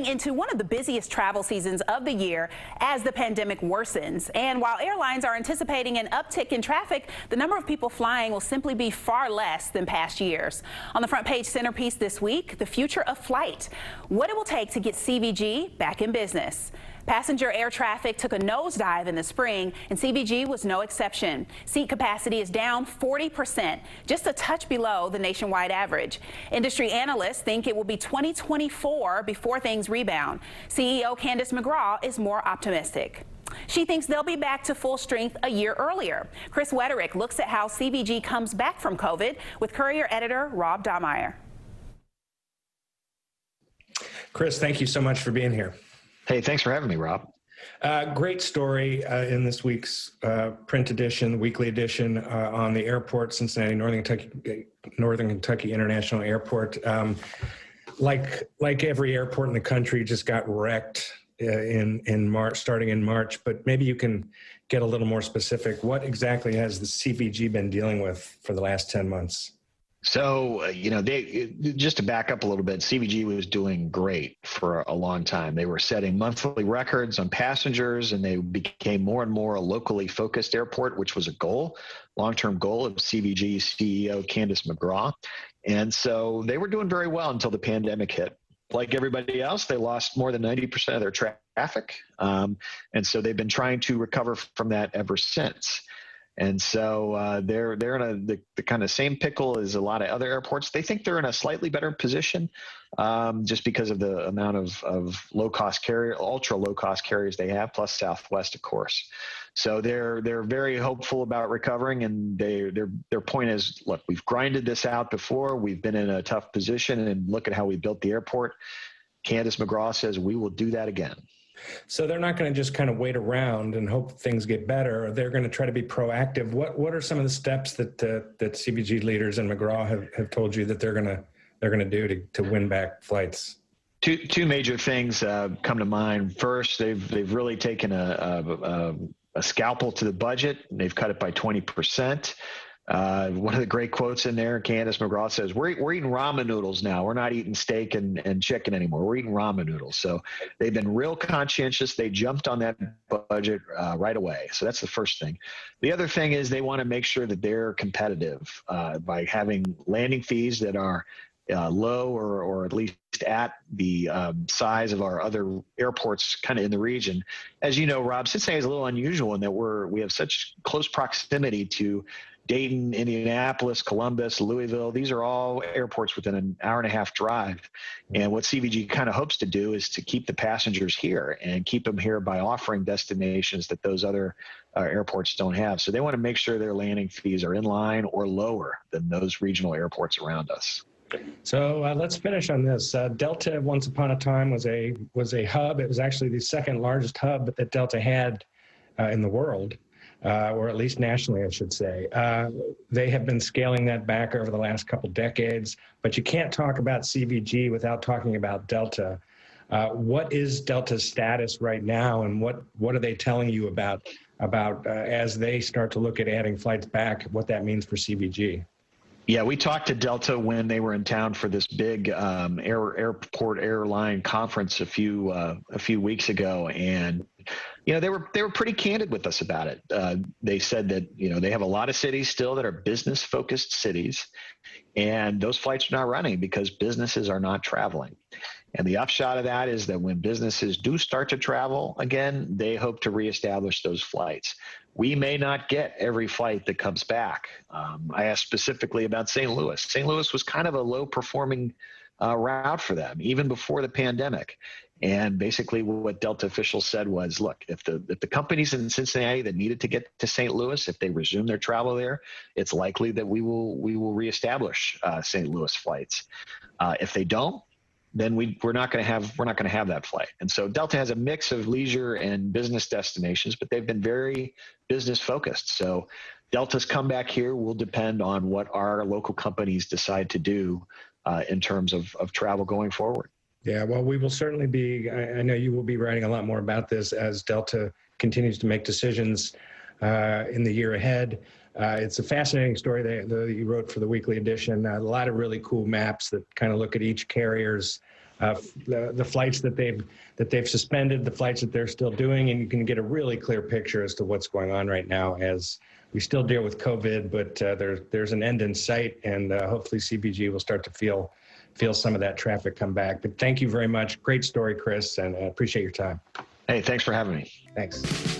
heading into one of the busiest travel seasons of the year as the pandemic worsens. And while airlines are anticipating an uptick in traffic, the number of people flying will simply be far less than past years. On the front page centerpiece this week, the future of flight, what it will take to get CVG back in business. Passenger air traffic took a nosedive in the spring, and CVG was no exception. Seat capacity is down 40%, just a touch below the nationwide average. Industry analysts think it will be 2024 before things rebound. CEO Candace McGraw is more optimistic. She thinks they'll be back to full strength a year earlier. Chris Wetterick looks at how CVG comes back from COVID with Courier editor Rob Dahmeyer. Chris, thank you so much for being here. Hey, thanks for having me, Rob. Great story in this week's print edition, weekly edition on the airport, Cincinnati, Northern Kentucky International Airport. Like every airport in the country, just got wrecked in March, starting in March. But maybe you can get a little more specific. What exactly has the CVG been dealing with for the last 10 months? So, just to back up a little bit, CVG was doing great for a long time. They were setting monthly records on passengers, and they became more and more a locally focused airport, which was a goal, long-term goal of CVG CEO Candace McGraw. And so they were doing very well until the pandemic hit. Like everybody else, they lost more than 90% of their traffic. And so they've been trying to recover from that ever since. And so they're in the kind of same pickle as a lot of other airports. They think they're in a slightly better position just because of the amount of low-cost carrier, ultra low-cost carriers they have, plus Southwest, of course. So they're very hopeful about recovering, and their point is, look, we've grinded this out before. We've been in a tough position, and look at how we built the airport. Candace McGraw says we will do that again. So they're not going to just kind of wait around and hope things get better. They're going to try to be proactive. What are some of the steps that CVG leaders and McGraw have told you that they're going to do to win back flights? Two major things come to mind. First, they've really taken a scalpel to the budget. They've cut it by 20%. One of the great quotes in there, Candace McGraw says, we're eating ramen noodles now. We're not eating steak and chicken anymore. We're eating ramen noodles. So they've been real conscientious. They jumped on that budget right away. So that's the first thing. The other thing is they want to make sure that they're competitive by having landing fees that are low or at least at the size of our other airports kind of in the region. As you know, Rob, Cincinnati is a little unusual in that we have such close proximity to Dayton, Indianapolis, Columbus, Louisville. These are all airports within an hour-and-a-half drive. And what CVG kind of hopes to do is to keep the passengers here and keep them here by offering destinations that those other airports don't have. So they want to make sure their landing fees are in line or lower than those regional airports around us. So let's finish on this. Delta, once upon a time, was a hub. It was actually the second largest hub that Delta had in the world. Or at least nationally, I should say. They have been scaling that back over the last couple decades, but you can't talk about CVG without talking about Delta. What is Delta's status right now, and what are they telling you about as they start to look at adding flights back, what that means for CVG? Yeah, we talked to Delta when they were in town for this big airport airline conference a few weeks ago, and they were pretty candid with us about it. They said that they have a lot of cities still that are business focused cities, and those flights are not running because businesses are not traveling. And the upshot of that is that when businesses do start to travel again, they hope to reestablish those flights. We may not get every flight that comes back. I asked specifically about St. Louis. St. Louis was kind of a low-performing route for them, even before the pandemic. And basically what Delta officials said was, look, if the companies in Cincinnati that needed to get to St. Louis, if they resume their travel there, it's likely that we will reestablish St. Louis flights. If they don't, then we're not going to have that flight. And so Delta has a mix of leisure and business destinations, but they've been very business focused. So Delta's comeback here will depend on what our local companies decide to do in terms of travel going forward. Yeah, well, we will certainly be, I know you will be writing a lot more about this as Delta continues to make decisions in the year ahead. It's a fascinating story that you wrote for the weekly edition. A lot of really cool maps that kind of look at each carrier's the flights that they've suspended, the flights that they're still doing, and you can get a really clear picture as to what's going on right now as we still deal with COVID, but there's an end in sight, and hopefully CBG will start to feel some of that traffic come back. But thank you very much. Great story, Chris, and I appreciate your time. Hey, thanks for having me. Thanks.